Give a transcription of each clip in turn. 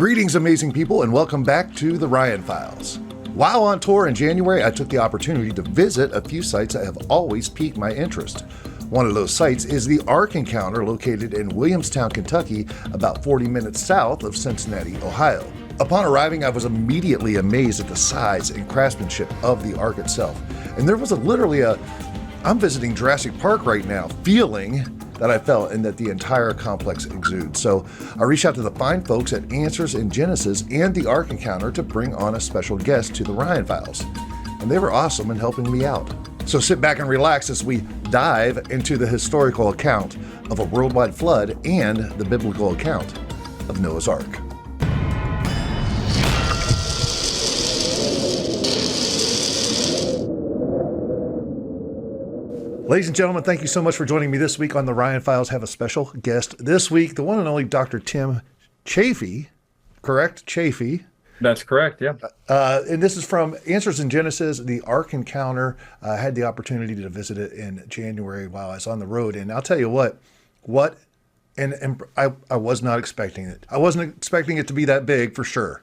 Greetings, amazing people, and welcome back to the Ryan Files. While on tour in January, I took the opportunity to visit a few sites that have always piqued my interest. One of those sites is the Ark Encounter, located in Williamstown, Kentucky, about 40 minutes south of Cincinnati, Ohio. Upon arriving, I was immediately amazed at the size and craftsmanship of the Ark itself. And there was literally a I'm visiting Jurassic Park right now feeling that I felt and that the entire complex exudes. So I reached out to the fine folks at Answers in Genesis and the Ark Encounter to bring on a special guest to the Ryan Files. And they were awesome in helping me out. So sit back and relax as we dive into the historical account of a worldwide flood and the biblical account of Noah's Ark. Ladies and gentlemen, thank you so much for joining me this week on the Ryan Files. Have a special guest this week, the one and only Dr. Tim Chaffey, correct? Chaffey. That's correct, yeah. And this is from Answers in Genesis, the Ark Encounter. I had the opportunity to visit it in January while I was on the road. And I'll tell you and I was not expecting it. I wasn't expecting it to be that big for sure.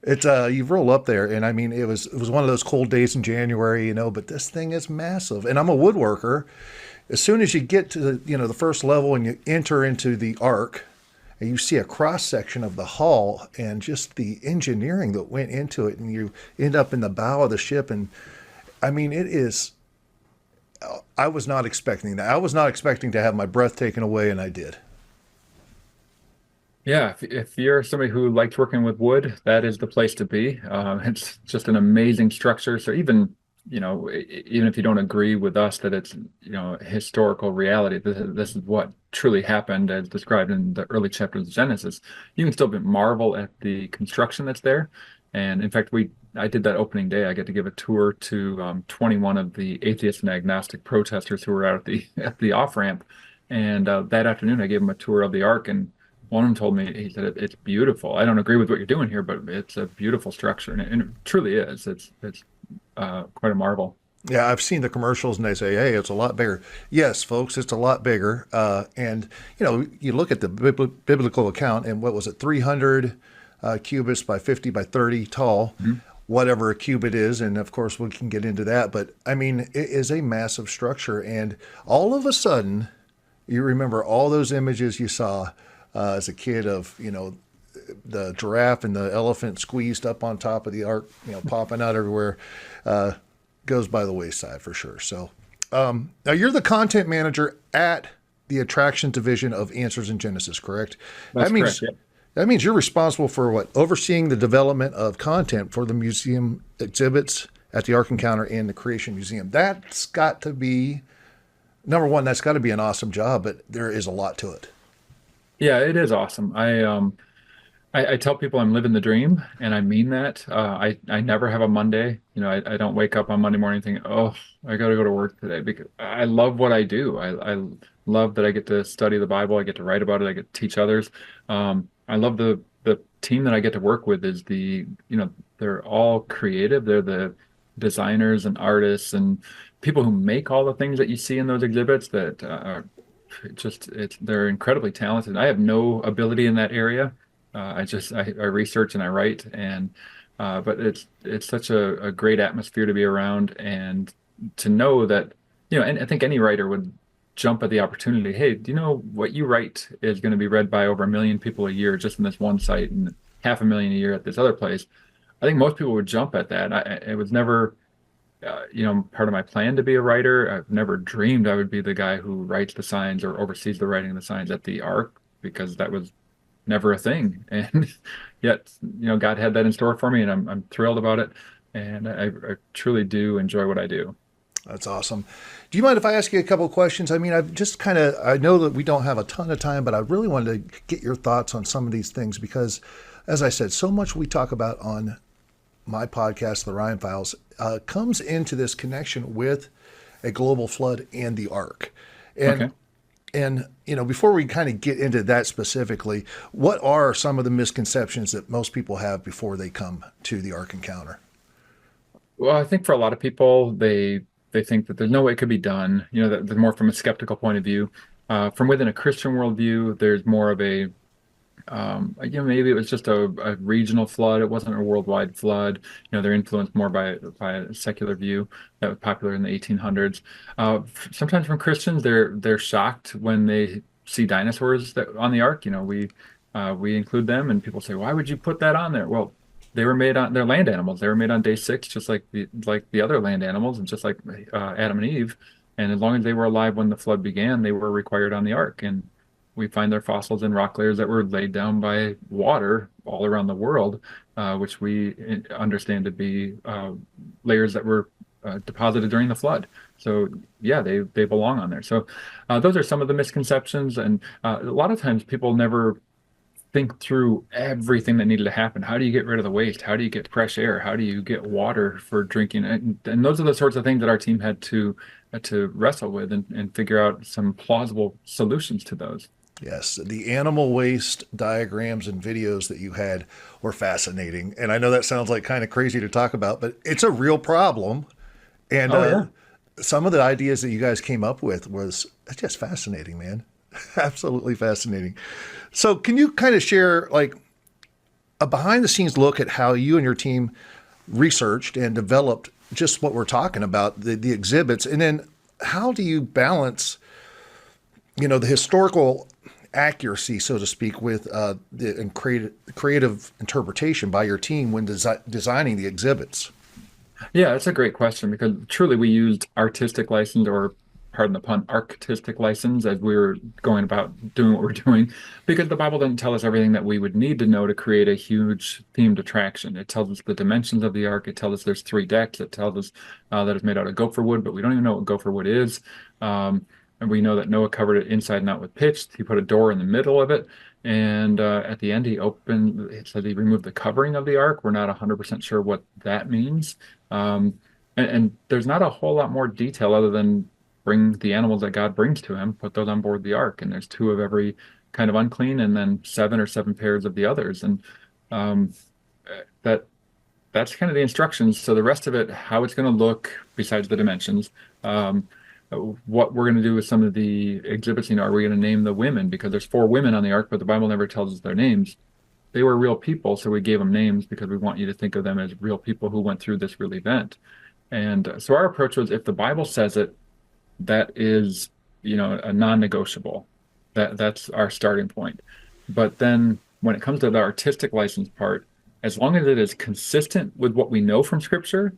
It's you roll up there, and I mean, it was one of those cold days in January, but this thing is massive. And I'm a woodworker. As soon as you get to the first level and you enter into the Ark, and you see a cross section of the hull and just the engineering that went into it, and you end up in the bow of the ship, and I mean, it is. I was not expecting that. I was not expecting to have my breath taken away, and I did. Yeah, if you're somebody who likes working with wood, that is the place to be. It's just an amazing structure. So even if you don't agree with us that it's historical reality, this is what truly happened as described in the early chapters of Genesis. You can still marvel at the construction that's there. And in fact, I did that opening day. I get to give a tour to 21 of the atheist and agnostic protesters who were out at the off ramp. And that afternoon, I gave them a tour of the Ark, and one of them told me, he said, it's beautiful. I don't agree with what you're doing here, but it's a beautiful structure. And it truly is. It's quite a marvel. Yeah, I've seen the commercials and they say, hey, it's a lot bigger. Yes, folks, it's a lot bigger. And, you look at the biblical account and what was it, 300 cubits by 50 by 30 tall, whatever a cubit is. And of course, we can get into that. But I mean, it is a massive structure. And all of a sudden, you remember all those images you saw as a kid of, the giraffe and the elephant squeezed up on top of the Ark, popping out everywhere, goes by the wayside for sure. So now you're the content manager at the attractions division of Answers in Genesis, correct? That's correct, yeah. That means you're responsible for what? Overseeing the development of content for the museum exhibits at the Ark Encounter and the Creation Museum. That's got to be, number one, that's got to be an awesome job, but there is a lot to it. Yeah, it is awesome. I tell people I'm living the dream, and I mean that. I never have a Monday. I don't wake up on Monday morning thinking, oh, I got to go to work today, because I love what I do. I love that I get to study the Bible. I get to write about it. I get to teach others. I love the team that I get to work with is they're all creative. They're the designers and artists and people who make all the things that you see in those exhibits that are they're incredibly talented. I have no ability in that area. I research and I write, but it's such a great atmosphere to be around, and to know that, and I think any writer would jump at the opportunity. Hey, do you know what you write is going to be read by over 1 million people a year just in this one site, and 500,000 a year at this other place? I think most people would jump at that. It was never part of my plan to be a writer. I've never dreamed I would be the guy who writes the signs or oversees the writing of the signs at the Ark, because that was never a thing. And yet, God had that in store for me, and I'm thrilled about it. And I truly do enjoy what I do. That's awesome. Do you mind if I ask you a couple of questions? I mean, I know that we don't have a ton of time, but I really wanted to get your thoughts on some of these things, because as I said, so much we talk about on my podcast, The Ryan Files, comes into this connection with a global flood and the Ark. And, okay. And, before we kind of get into that specifically, what are some of the misconceptions that most people have before they come to the Ark Encounter? Well, I think for a lot of people, they think that there's no way it could be done. That more from a skeptical point of view. From within a Christian worldview, there's more of a Maybe it was just a regional flood. It wasn't a worldwide flood. They're influenced more by a secular view that was popular in the 1800s. Sometimes from Christians, they're shocked when they see dinosaurs that on the ark. We include them, and people say, "Why would you put that on there?" Well, they're land animals. They were made on day six, just like the other land animals, and just like Adam and Eve. And as long as they were alive when the flood began, they were required on the ark. And we find their fossils in rock layers that were laid down by water all around the world, which we understand to be layers that were deposited during the flood. So yeah, they belong on there. So those are some of the misconceptions, and a lot of times people never think through everything that needed to happen. How do you get rid of the waste? How do you get fresh air? How do you get water for drinking? And those are the sorts of things that our team had to wrestle with and figure out some plausible solutions to those. Yes, the animal waste diagrams and videos that you had were fascinating. And I know that sounds like kind of crazy to talk about, but it's a real problem. And Oh yeah. some of the ideas that you guys came up with was just fascinating, man. Absolutely fascinating. So, can you kind of share like a behind the scenes look at how you and your team researched and developed just what we're talking about, the exhibits, and then how do you balance, the historical accuracy, so to speak, with the and creative interpretation by your team when designing the exhibits? Yeah, that's a great question because truly we used artistic license, or pardon the pun, artistic license, as we were going about doing what we're doing, because the Bible doesn't tell us everything that we would need to know to create a huge themed attraction. It tells us the dimensions of the ark. It tells us there's three decks. It tells us that it's made out of gopher wood, but we don't even know what gopher wood is. And we know that Noah covered it inside and out with pitch. He put a door in the middle of it. And at the end, it said he removed the covering of the ark. We're not 100% sure what that means. And there's not a whole lot more detail other than bring the animals that God brings to him, put those on board the ark. And there's two of every kind of unclean, and then seven pairs of the others. And um, that that's kind of the instructions. So the rest of it, how it's going to look, besides the dimensions, um, what we're going to do with some of the exhibits. Are we going to name the women? Because there's four women on the ark, but the Bible never tells us their names. They were real people, so we gave them names because we want you to think of them as real people who went through this real event. And so our approach was, if the Bible says it, that is, a non-negotiable. That's our starting point. But then when it comes to the artistic license part, as long as it is consistent with what we know from Scripture,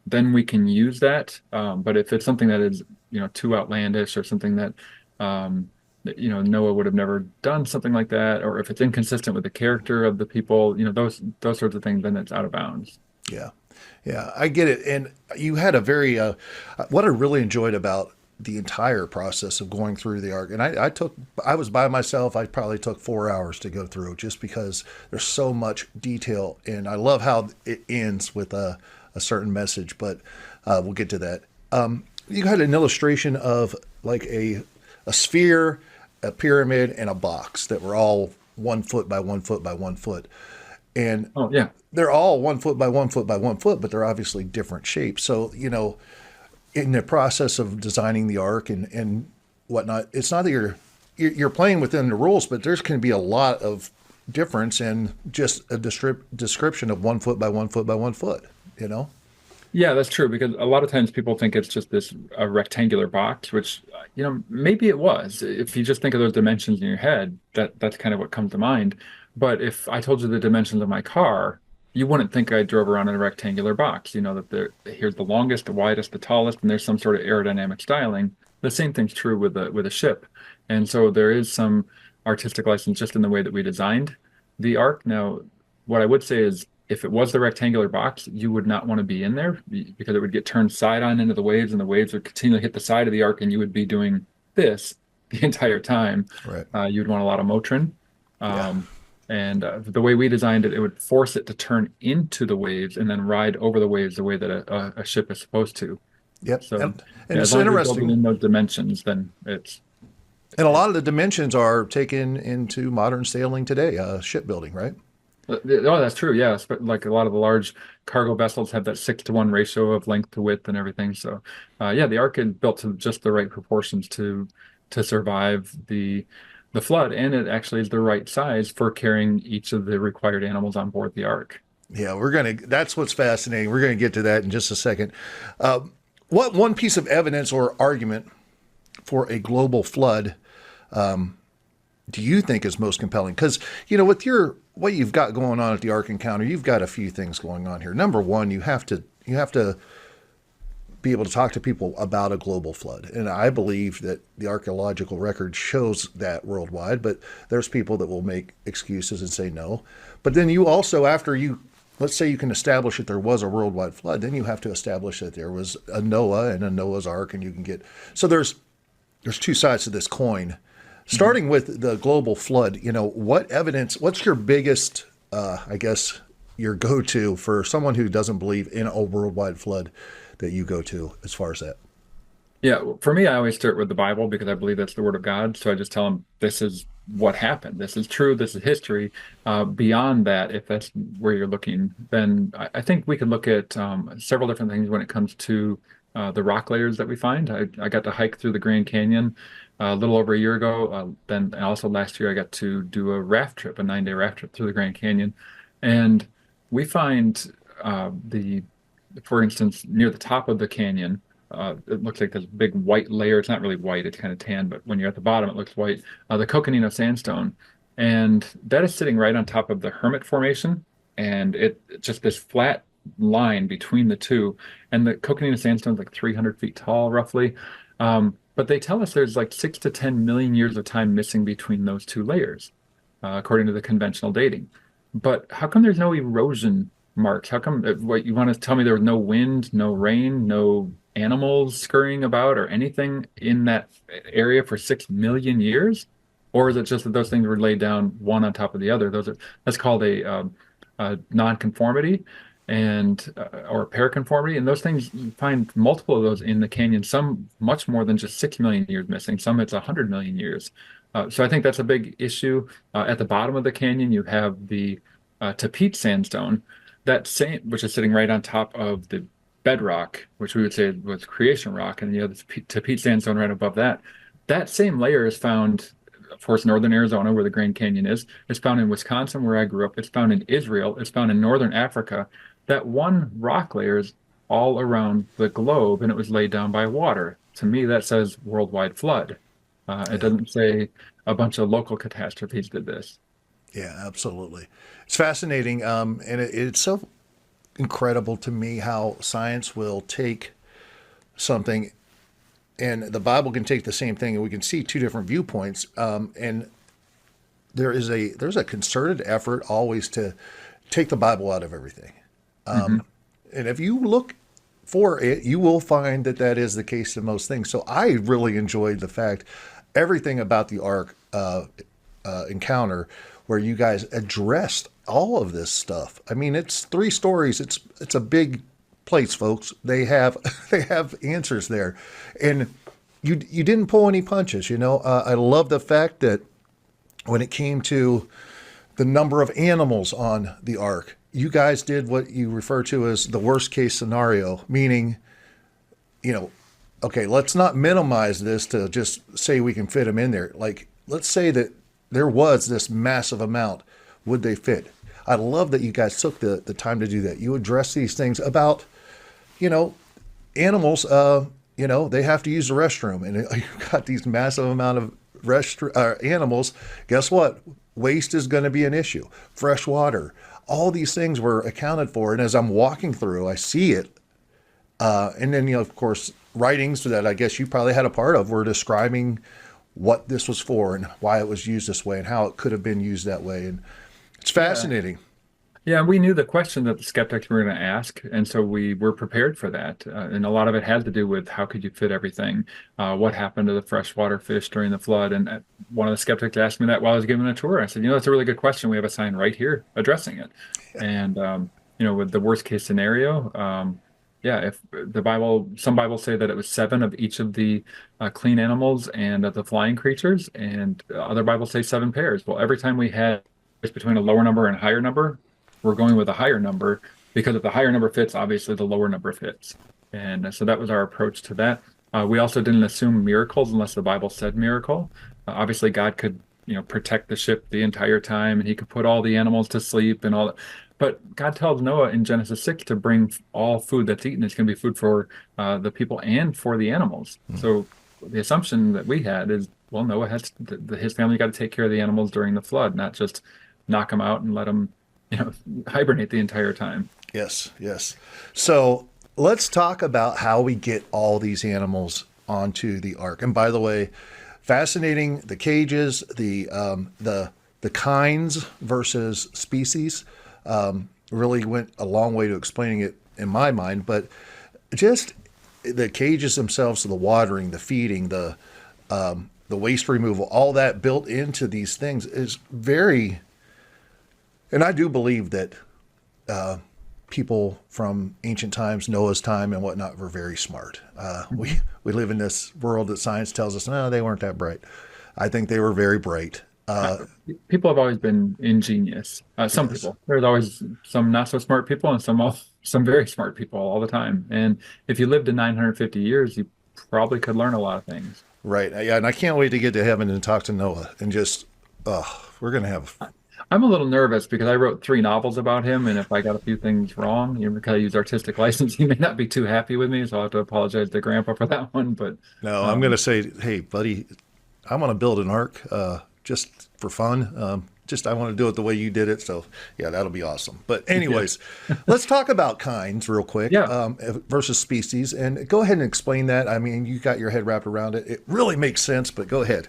then we can use that. But if it's something that is, too outlandish, or something Noah would have never done something like that, or if it's inconsistent with the character of the people, those sorts of things, then it's out of bounds. Yeah, yeah, I get it. And you had a very what I really enjoyed about the entire process of going through the arc, and I was by myself. I probably took 4 hours to go through, just because there's so much detail, and I love how it ends with a certain message. But we'll get to that. You had an illustration of like a sphere, a pyramid, and a box that were all 1 foot by 1 foot by 1 foot. And Oh yeah. they're all 1 foot by 1 foot by 1 foot, but they're obviously different shapes. So, in the process of designing the ark and whatnot, it's not that you're playing within the rules, but there's going to be a lot of difference in just a description of 1 foot by 1 foot by 1 foot, you know? Yeah, that's true, because a lot of times people think it's just this a rectangular box, which maybe it was. If you just think of those dimensions in your head, that's kind of what comes to mind. But if I told you the dimensions of my car, you wouldn't think I drove around in a rectangular box. That here's the longest, the widest, the tallest, and there's some sort of aerodynamic styling. The same thing's true with a ship. And so there is some artistic license just in the way that we designed the ark. Now, what I would say is, if it was the rectangular box, you would not want to be in there, because it would get turned side on into the waves, and the waves would continually hit the side of the ark, and you would be doing this the entire time. Right. You'd want a lot of Motrin. Yeah. And the way we designed it, it would force it to turn into the waves and then ride over the waves the way that a ship is supposed to. Yep. So And yeah, as it's long as you're building interesting. in those dimensions, then it's And a lot of the dimensions are taken into modern sailing today, shipbuilding, right? oh, that's true. Yeah, like a lot of the large cargo vessels have that 6-to-1 ratio of length to width and everything. So, yeah, the Ark is built to just the right proportions to survive the flood, and it actually is the right size for carrying each of the required animals on board the ark. Yeah, that's what's fascinating. We're gonna get to that in just a second. Uh, what one piece of evidence or argument for a global flood do you think is most compelling? Because with what you've got going on at the Ark Encounter, you've got a few things going on here. Number one, you have to be able to talk to people about a global flood, and I believe that the archaeological record shows that worldwide. But there's people that will make excuses and say no. But then you also, after you let's say you can establish that there was a worldwide flood, then you have to establish that there was a Noah and a Noah's Ark, and you can get there's two sides to this coin. Starting with the global flood, what evidence, what's your biggest, I guess, your go-to for someone who doesn't believe in a worldwide flood that you go to as far as that? Yeah, for me, I always start with the Bible because I believe that's the word of God. So I just tell them this is what happened. This is true. This is history. Beyond that, if that's where you're looking, then I think we could look at several different things when it comes to the rock layers that we find. I got to hike through the Grand Canyon a little over a year ago. Then also last year, I got to do a raft trip, a 9-day raft trip through the Grand Canyon. And we find for instance, near the top of the canyon, it looks like this big white layer. It's not really white, it's kind of tan, but when you're at the bottom, it looks white. The Coconino sandstone. And that is sitting right on top of the Hermit Formation. And it's just this flat line between the two. And the Coconino sandstone is like 300 feet tall, roughly. But they tell us there's like 6 to 10 million years of time missing between those two layers, according to the conventional dating. But how come there's no erosion marks? How come, what you want to tell me there was no wind, no rain, no animals scurrying about or anything in that area for 6 million years? Or is it just that those things were laid down one on top of the other? That's called a nonconformity and or paraconformity. And those things, you find multiple of those in the canyon, some much more than just 6 million years missing, some it's 100 million years. So I think that's a big issue. At the bottom of the canyon, you have the Tapete sandstone, which is sitting right on top of the bedrock, which we would say was creation rock, and you have the Tapete sandstone right above that. That same layer is found, of course, northern Arizona, where the Grand Canyon is. It's found in Wisconsin, where I grew up. It's found in Israel. It's found in northern Africa. That one rock layer is all around the globe, and it was laid down by water. To me, that says worldwide flood. It doesn't say a bunch of local catastrophes did this. Yeah, absolutely. It's fascinating, and it's so incredible to me how science will take something, and the Bible can take the same thing, and we can see two different viewpoints. And there's a concerted effort always to take the Bible out of everything. Hmm. And if you look for it, you will find that that is the case in most things. So I really enjoyed the fact everything about the Ark encounter where you guys addressed all of this stuff. I mean, it's 3 stories. It's a big place, folks. They have they have answers there, and you didn't pull any punches. I love the fact that when it came to the number of animals on the Ark, you guys did what you refer to as the worst case scenario, meaning, okay, let's not minimize this to just say we can fit them in there. Like, let's say that there was this massive amount. Would they fit? I love that you guys took the time to do that. You address these things about, animals, they have to use the restroom. And you've got these massive amount of animals. Guess what? Waste is going to be an issue. Fresh water. All these things were accounted for. And as I'm walking through, I see it. And then, of course, writings that I guess you probably had a part of were describing what this was for and why it was used this way and how it could have been used that way. And it's fascinating. Yeah, we knew the question that the skeptics were going to ask, and so we were prepared for that. And a lot of it had to do with how could you fit everything? What happened to the freshwater fish during the flood? And one of the skeptics asked me that while I was giving a tour. I said, that's a really good question. We have a sign right here addressing it. And with the worst case scenario, yeah, if some Bibles say that it was 7 of each of the clean animals and of the flying creatures, and other Bibles say 7 pairs. Well, every time we had between a lower number and a higher number, we're going with a higher number because if the higher number fits, obviously the lower number fits. And so that was our approach to that. We also didn't assume miracles unless the Bible said miracle. Obviously, God could protect the ship the entire time, and he could put all the animals to sleep and all that. But God tells Noah in Genesis 6 to bring all food that's eaten is going to be food for the people and for the animals. So the assumption that we had is, well, Noah has his family got to take care of the animals during the flood, not just knock them out and let them, hibernate the entire time. Yes, yes. So let's talk about how we get all these animals onto the ark. And by the way, fascinating, the cages, the kinds versus species, really went a long way to explaining it in my mind. But just the cages themselves, so the watering, the feeding, the waste removal, all that built into these things is very. And I do believe that people from ancient times, Noah's time and whatnot, were very smart. We live in this world that science tells us, no, they weren't that bright. I think they were very bright. People have always been ingenious. Some Yes. people. There's always some not so smart people and some very smart people all the time. And if you lived to 950 years, you probably could learn a lot of things. Right. Yeah, and I can't wait to get to heaven and talk to Noah and just, we're going to have. I'm a little nervous because I wrote 3 novels about him, and if I got a few things wrong, because I used artistic license, he may not be too happy with me, so I'll have to apologize to Grandpa for that one. But No, I'm going um, to say, hey, buddy, I want to build an ark just for fun. I want to do it the way you did it. So, yeah, that'll be awesome. But, yeah, anyways, let's talk about kinds real quick yeah. versus species. And go ahead and explain that. I mean, you got your head wrapped around it. It really makes sense, but go ahead.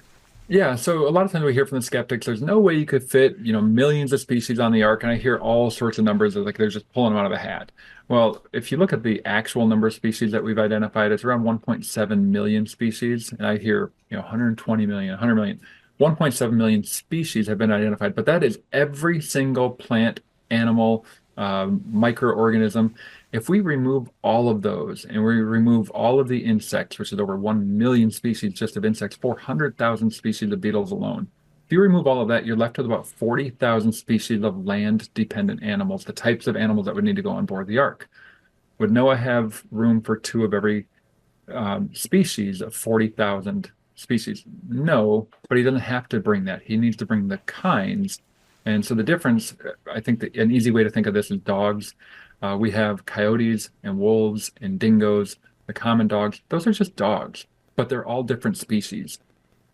Yeah, so a lot of times we hear from the skeptics, there's no way you could fit, millions of species on the ark, and I hear all sorts of numbers of like they're just pulling them out of a hat. Well, if you look at the actual number of species that we've identified, it's around 1.7 million species, and I hear, 120 million, 100 million. 1.7 million species have been identified, but that is every single plant, animal, microorganism. If we remove all of those and we remove all of the insects, which is over 1 million species just of insects, 400,000 species of beetles alone. If you remove all of that, you're left with about 40,000 species of land-dependent animals, the types of animals that would need to go on board the ark. Would Noah have room for two of every species of 40,000 species? No, but he doesn't have to bring that. He needs to bring the kinds. And so the difference, I think that an easy way to think of this is dogs. We have coyotes and wolves and dingoes, the common dogs. Those are just dogs, but they're all different species.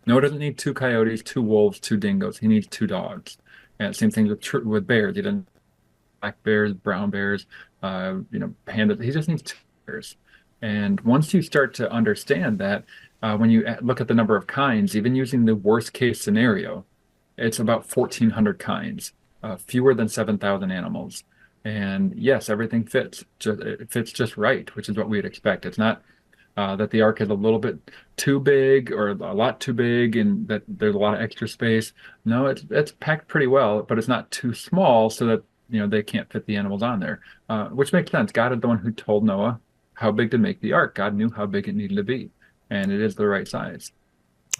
Noah doesn't need 2 coyotes, 2 wolves, 2 dingoes. He needs 2 dogs. And same thing with bears. He doesn't black bears, brown bears, pandas. He just needs 2 bears. And once you start to understand that, when you look at the number of kinds, even using the worst case scenario, it's about 1,400 kinds, fewer than 7,000 animals. And yes, everything fits. It fits just right, which is what we'd expect. It's not that the ark is a little bit too big or a lot too big and that there's a lot of extra space. No, it's packed pretty well, but it's not too small so that they can't fit the animals on there, which makes sense. God is the one who told Noah how big to make the ark. God knew how big it needed to be, and it is the right size.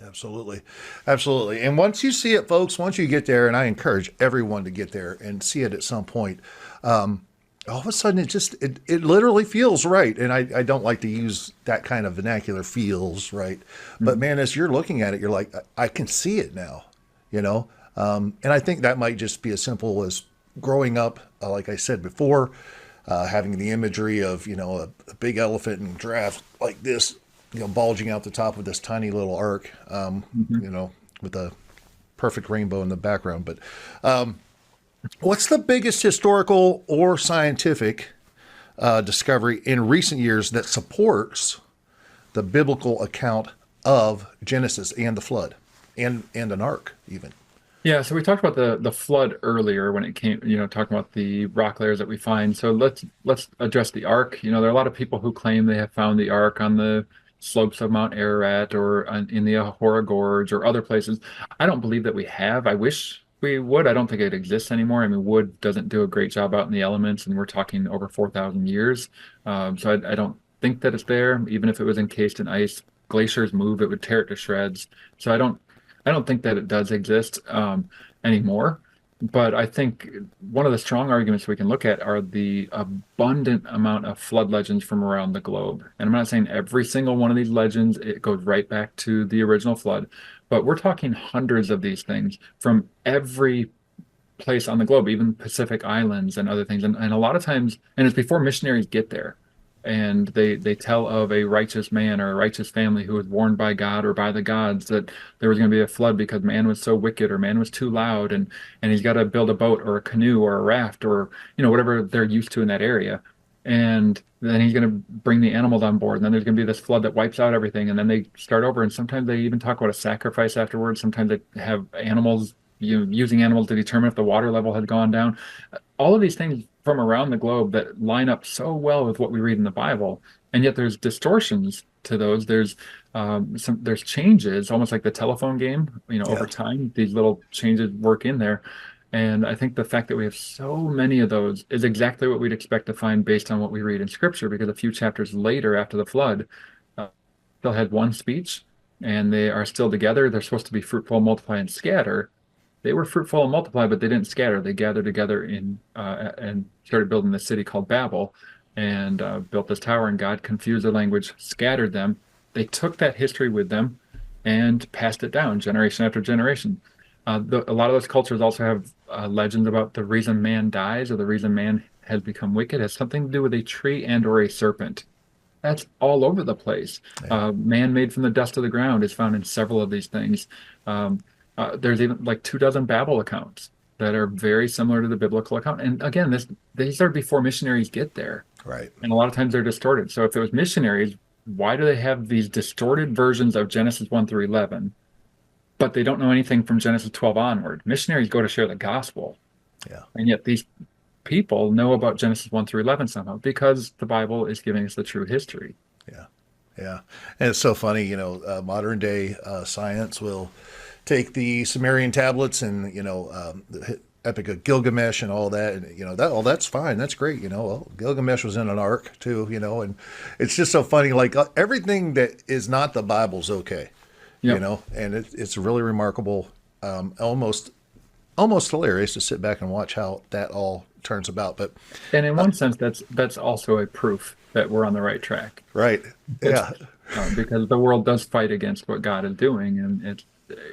Absolutely. Absolutely. And once you see it, folks, once you get there, and I encourage everyone to get there and see it at some point, all of a sudden it literally feels right. And I don't like to use that kind of vernacular, feels right. But Mhm. man, as you're looking at it, you're like, I can see it now, you know? And I think that might just be as simple as growing up, like I said before, having the imagery of, a big elephant and giraffe like this, bulging out the top of this tiny little ark, Mhm. with a perfect rainbow in the background. But what's the biggest historical or scientific discovery in recent years that supports the biblical account of Genesis and the flood and an ark even? Yeah, so we talked about the flood earlier when it came, talking about the rock layers that we find. So let's address the ark. There are a lot of people who claim they have found the ark on the slopes of Mount Ararat or in the Ahora Gorge or other places. I don't believe that we have. I wish we would. I don't think it exists anymore. I mean, wood doesn't do a great job out in the elements, and we're talking over 4,000 years. So I don't think that it's there, even if it was encased in ice. Glaciers move, it would tear it to shreds. So I don't think that it does exist anymore. But I think one of the strong arguments we can look at are the abundant amount of flood legends from around the globe. And I'm not saying every single one of these legends, it goes right back to the original flood, but we're talking hundreds of these things from every place on the globe, even Pacific Islands and other things. And a lot of times, and it's before missionaries get there. And they tell of a righteous man or a righteous family who was warned by God or by the gods that there was going to be a flood because man was so wicked or man was too loud, and he's got to build a boat or a canoe or a raft or whatever they're used to in that area. And then he's going to bring the animals on board, and then there's going to be this flood that wipes out everything, and then they start over. And sometimes they even talk about a sacrifice afterwards. Sometimes they have animals, using animals to determine if the water level had gone down. All of these things from around the globe that line up so well with what we read in the Bible, and yet there's distortions to those. There's changes, almost like the telephone game. Over Yeah. time, these little changes work in there. And I think the fact that we have so many of those is exactly what we'd expect to find based on what we read in Scripture, because a few chapters later, after the flood, still had one speech, and they are still together. They're supposed to be fruitful, multiply, and scatter. They were fruitful and multiply, but they didn't scatter. They gathered together and started building this city called Babel, and built this tower. And God confused their language, scattered them. They took that history with them and passed it down generation after generation. A lot of those cultures also have legends about the reason man dies or the reason man has become wicked has something to do with a tree and or a serpent. That's all over the place. Yeah. Man made from the dust of the ground is found in several of these things. There's even like 24 Babel accounts that are very similar to the biblical account. And again, these are before missionaries get there. Right. And a lot of times they're distorted. So if it was missionaries, why do they have these distorted versions of Genesis 1 through 11, but they don't know anything from Genesis 12 onward? Missionaries go to share the gospel. Yeah. And yet these people know about Genesis 1 through 11 somehow because the Bible is giving us the true history. Yeah. Yeah. And it's so funny, modern day science will take the Sumerian tablets and, the Epic of Gilgamesh and all that. And, that's fine. That's great. Well, Gilgamesh was in an ark too, and it's just so funny. Like everything that is not the Bible's okay, Yep. and it's really remarkable. Almost hilarious to sit back and watch how that all turns about. But And in one sense, that's also a proof that we're on the right track. right. It's, Yeah. because the world does fight against what God is doing, and it's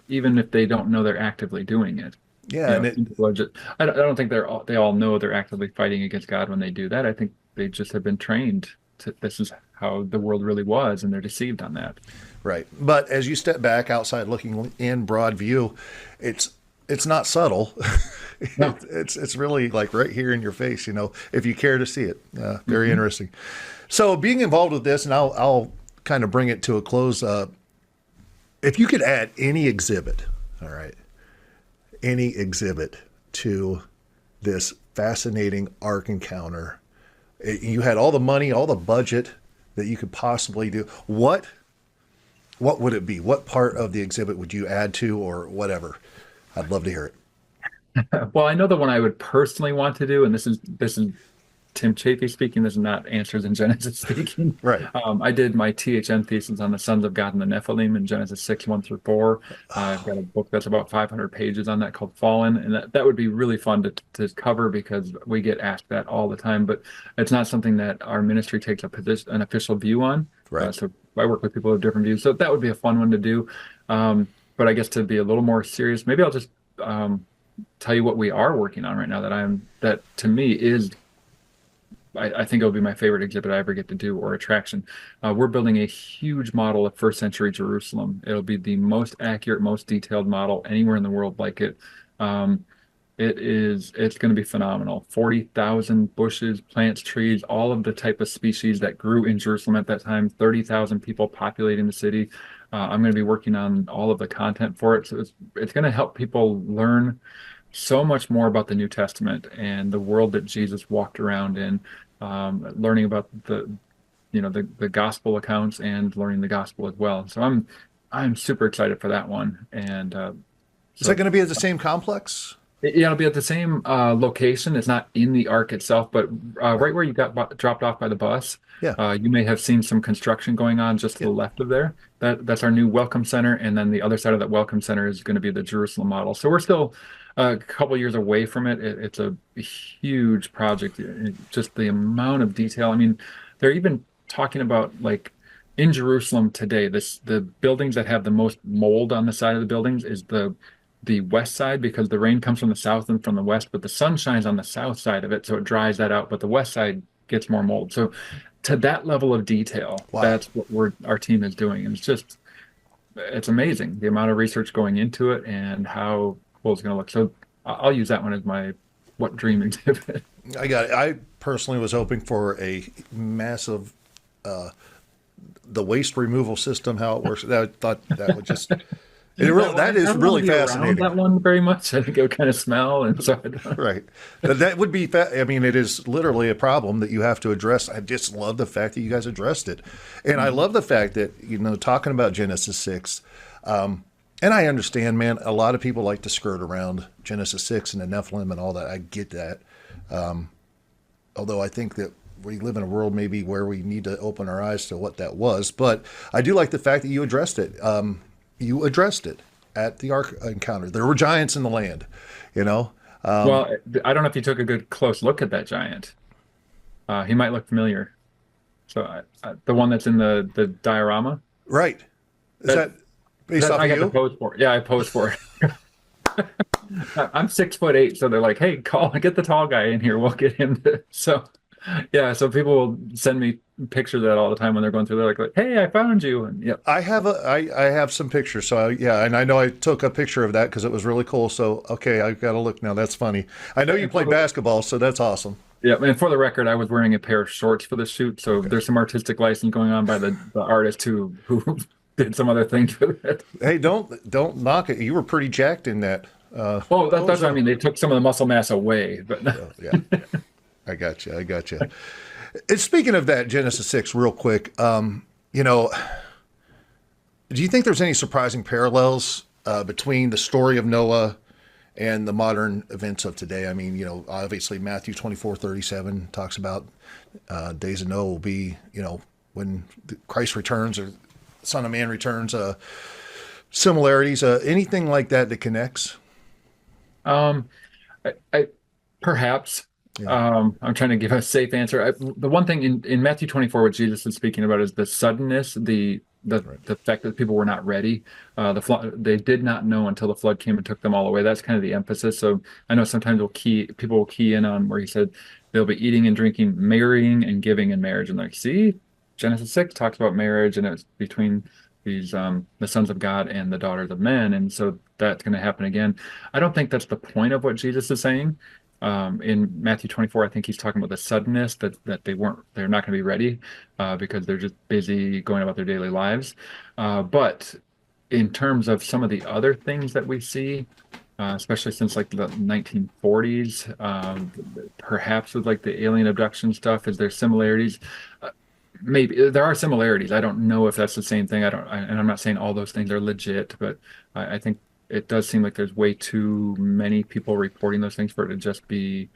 even if they don't know they're actively doing it. Yeah. And People are just, I don't think they all know they're actively fighting against God when they do that. I think they just have been trained to this is how the world really was, and they're deceived on that. right. But as you step back outside looking in broad view, it's not subtle. No. It's really like right here in your face, if you care to see it. Very interesting. So being involved with this, and I'll kind of bring it to a close. If you could add any exhibit, all right, any exhibit to this fascinating Ark Encounter, you had all the money, all the budget that you could possibly do. What would it be? What part of the exhibit would you add to, or whatever? I'd love to hear it. Well, I know the one I would personally want to do, and this is Tim Chaffey speaking. This is not Answers in Genesis speaking. Right. I did my THN thesis on the sons of God and the Nephilim in Genesis 6, 1 through 4. I've got a book that's about 500 pages on that called Fallen, and that would be really fun to cover because we get asked that all the time, but it's not something that our ministry takes an official view on. Right. So I work with people with different views, so that would be a fun one to do. But I guess to be a little more serious, maybe I'll just tell you what we are working on right now that to me is I think it'll be my favorite exhibit I ever get to do or attraction. We're building a huge model of first century Jerusalem. It'll be the most accurate, most detailed model anywhere in the world like it. It's going to be phenomenal. 40,000 bushes, plants, trees, all of the type of species that grew in Jerusalem at that time, 30,000 people populating the city. I'm going to be working on all of the content for it. So it's going to help people learn so much more about the New Testament and the world that Jesus walked around in, learning about the gospel accounts and learning the gospel as well. So I'm super excited for that one. And Is that going to be at the same complex? yeah, it'll be at the same location. It's not in the Ark itself, but right where you got dropped off by the bus. Yeah. You may have seen some construction going on just to the left of there. That's our new welcome center, and then the other side of that welcome center is going to be the Jerusalem model. So we're still a couple years away from it. It's a huge project. Just the amount of detail. I mean, they're even talking about like in Jerusalem today, the buildings that have the most mold on the side of the buildings is the west side because the rain comes from the south and from the west, but the sun shines on the south side of it, so it dries that out. But the west side gets more mold. So to that level of detail, Wow. that's what our team is doing, and it's amazing the amount of research going into it and how cool it's going to look. So I'll use that one as my what dream exhibit. I got it. I personally was hoping for a massive the waste removal system, how it works. I thought that would just that I is don't want to really be around fascinating. that one very much. I think it would kind of smell, and so I don't. Right. That would be, I mean, it is literally a problem that you have to address. I just love the fact that you guys addressed it. And I Mhm. love the fact that, talking about Genesis 6, and I understand, man, a lot of people like to skirt around Genesis 6 and the Nephilim and all that. I get that. Although I think that we live in a world maybe where we need to open our eyes to what that was. But I do like the fact that you addressed it. You addressed it at the Ark Encounter. There were giants in the land, you know? Well, I don't know if you took a good close look at that giant. He might look familiar. So the one that's in the diorama Right. Is that that based off I of got to you? pose for. Yeah, I posed for it. I'm 6'8", so they're like, "Hey, get the tall guy in here. We'll get him to." So, yeah. So people will send me pictures of that all the time when they're going through. They're like, "Hey, I found you." And yep. I have some pictures. So yeah, and I know I took a picture of that because it was really cool. So okay, I've got to look now. That's funny. I know you And for play the basketball, so that's awesome. Yeah, and for the record, I was wearing a pair of shorts for the shoot, so Okay. there's some artistic license going on by the artist who did some other things with it. Hey, don't knock it. You were pretty jacked in that. Well, that's what I Also, mean. They took some of the muscle mass away, but yeah, I got you. I got you. And speaking of that Genesis 6, real quick, you know, do you think there's any surprising parallels between the story of Noah and the modern events of today? I mean, obviously Matthew 24:37 talks about days of Noah will be, when Christ returns or Son of Man returns. Similarities, anything like that that connects? um, I perhaps Yeah, I'm trying to give a safe answer. The one thing in Matthew 24, what Jesus is speaking about is the suddenness, right. the fact that people were not ready. The flood, they did not know until the flood came and took them all away. That's kind of the emphasis. So I know sometimes people will key in on where he said they'll be eating and drinking, marrying and giving in marriage, and like, see, Genesis 6 talks about marriage, and it's between these the sons of God and the daughters of men, and so that's going to happen again. I don't think that's the point of what Jesus is saying. In Matthew 24, I think he's talking about the suddenness that they're not going to be ready because they're just busy going about their daily lives. But in terms of some of the other things that we see, especially since like the 1940s, perhaps with like the alien abduction stuff, is there similarities? Uh, Maybe there are similarities. I don't know if that's the same thing. And I'm not saying all those things are legit, but I think it does seem like there's way too many people reporting those things for it to just be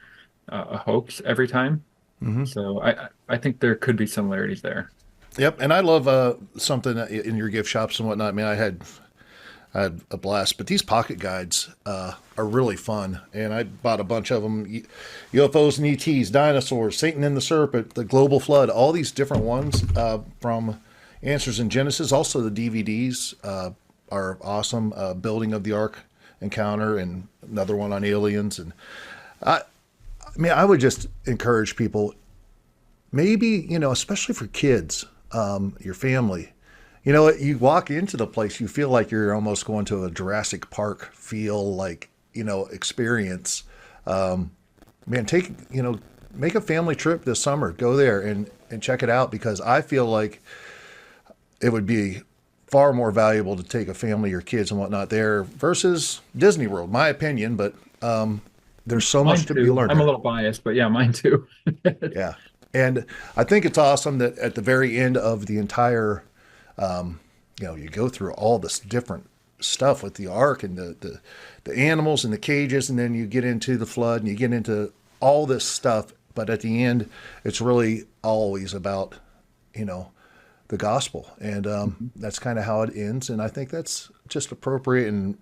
a hoax every time. Hmm. So I think there could be similarities there. Yep, and I love something in your gift shops and whatnot. Man, I had a blast. But these pocket guides are really fun, and I bought a bunch of them: UFOs and ETs, dinosaurs, Satan and the Serpent, the Global Flood, all these different ones from Answers in Genesis. Also, the DVDs are awesome. Building of the Ark Encounter, and another one on aliens. And I mean, I would just encourage people, maybe especially for kids, your family. You walk into the place, you feel like you're almost going to a Jurassic Park feel like, experience. Man, make a family trip this summer. Go there and check it out because I feel like it would be far more valuable to take a family or kids and whatnot there versus Disney World, my opinion. But there's so much Mine to be too. learned I'm a there. little biased, but yeah, mine too. Yeah. And I think it's awesome that at the very end of the entire, you go through all this different stuff with the ark and the animals and the cages, and then you get into the flood and you get into all this stuff. But at the end, it's really always about, you know, the gospel. And that's kind of how it ends. And I think that's just appropriate and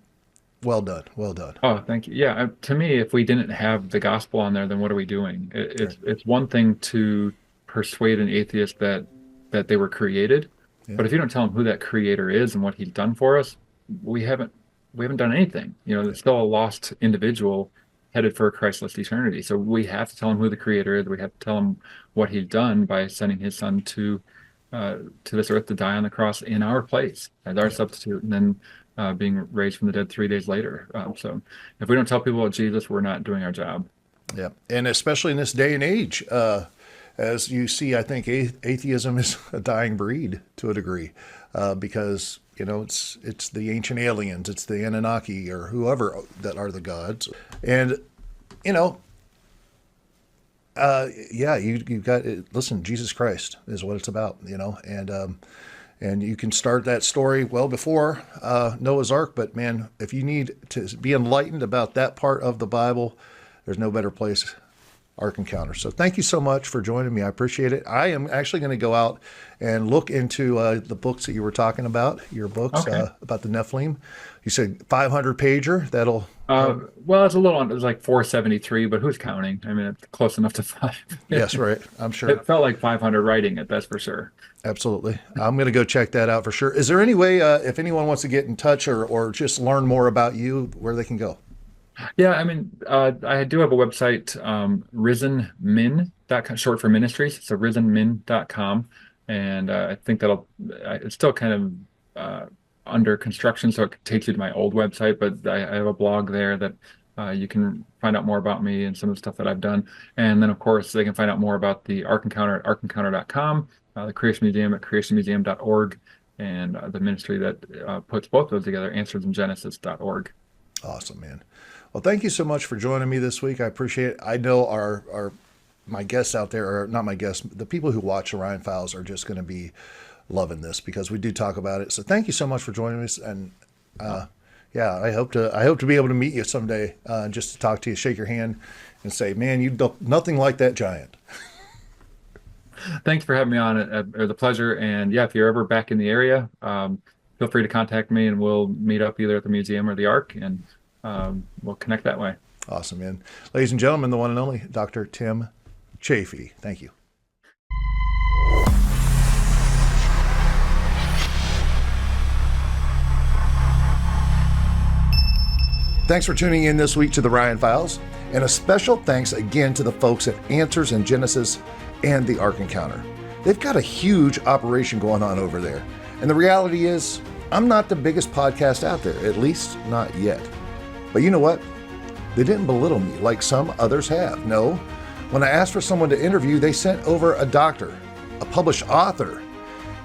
well done. Well done. Oh, thank you. Yeah, to me, if we didn't have the gospel on there, then what are we doing? Right. It's one thing to persuade an atheist that they were created, Yeah. But if you don't tell them who that creator is and what he's done for us, we haven't we haven't done anything. There's still a lost individual headed for a Christless eternity. So we have to tell him who the creator is. We have to tell him what he's done by sending his son to this earth to die on the cross in our place as our substitute, and then being raised from the dead 3 days later. So if we don't tell people about Jesus, we're not doing our job. Yeah. And especially in this day and age, as you see, I think atheism is a dying breed to a degree, because it's the ancient aliens, it's the Anunnaki or whoever that are the gods, and you've got listen. Jesus Christ is what it's about, and you can start that story well before Noah's Ark. But man, if you need to be enlightened about that part of the Bible, there's no better place. Ark Encounter. So thank you so much for joining me. I appreciate it. I am actually going to go out and look into the books that you were talking about, your books about the Nephilim. You said 500 pager. That'll. Well, it's a little on. It was like 473, but who's counting? I mean, it's close enough to 5. Yes, right. I'm sure. It felt like 500 writing it. That's for sure. Absolutely. I'm going to go check that out for sure. Is there any way, if anyone wants to get in touch or just learn more about you, where they can go? Yeah, I mean, I do have a website, risenmin.com, short for ministries. So risenmin.com. And I think it's still kind of under construction, so it takes you to my old website, but I have a blog there that you can find out more about me and some of the stuff that I've done. And then, of course, they can find out more about the Ark Encounter at arkencounter.com, the Creation Museum at creationmuseum.org, and the ministry that puts both of those together, answersingenesis.org. Awesome, man. Well, thank you so much for joining me this week. I appreciate it. I know my guests out there, or not my guests, the people who watch Orion Files are just going to be loving this because we do talk about it. So thank you so much for joining us. And I hope to be able to meet you someday, just to talk to you, shake your hand, and say, man, you look nothing like that giant. Thanks for having me on. It was a pleasure. And yeah, if you're ever back in the area, feel free to contact me, and we'll meet up either at the museum or the Ark, and we'll connect that way. Awesome, man. Ladies and gentlemen, the one and only Dr. Tim Chaffey. Thank you. Thanks for tuning in this week to the Ryan Files, and a special thanks again to the folks at Answers in Genesis and the Ark Encounter. They've got a huge operation going on over there, and the reality is, I'm not the biggest podcast out there, at least not yet. But you know what? They didn't belittle me like some others have. No, when I asked for someone to interview, they sent over a doctor, a published author,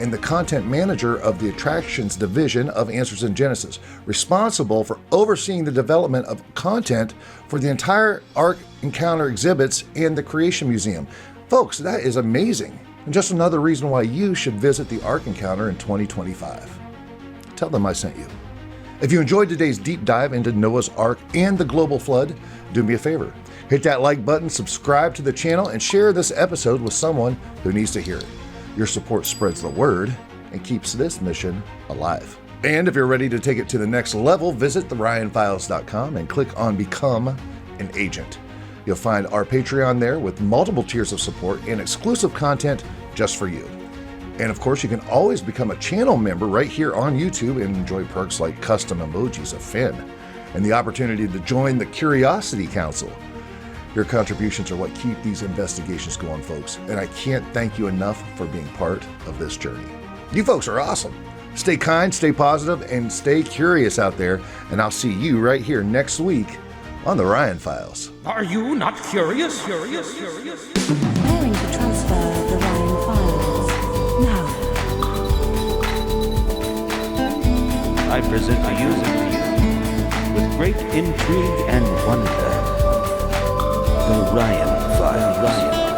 and the content manager of the attractions division of Answers in Genesis, responsible for overseeing the development of content for the entire Ark Encounter exhibits and the Creation Museum. Folks, that is amazing, and just another reason why you should visit the Ark Encounter in 2025. Tell them I sent you. If you enjoyed today's deep dive into Noah's Ark and the global flood, do me a favor. Hit that like button, subscribe to the channel, and share this episode with someone who needs to hear it. Your support spreads the word and keeps this mission alive. And if you're ready to take it to the next level, visit theryanfiles.com and click on Become an Agent. You'll find our Patreon there with multiple tiers of support and exclusive content just for you. And of course, you can always become a channel member right here on YouTube and enjoy perks like custom emojis of Finn and the opportunity to join the Curiosity Council. Your contributions are what keep these investigations going, folks, and I can't thank you enough for being part of this journey. You folks are awesome. Stay kind, stay positive, and stay curious out there, and I'll see you right here next week on the Ryan Files. Are you not curious? Preparing to transfer the Ryan Files. Now. I present to you, with great intrigue and wonder, the Ryan Files.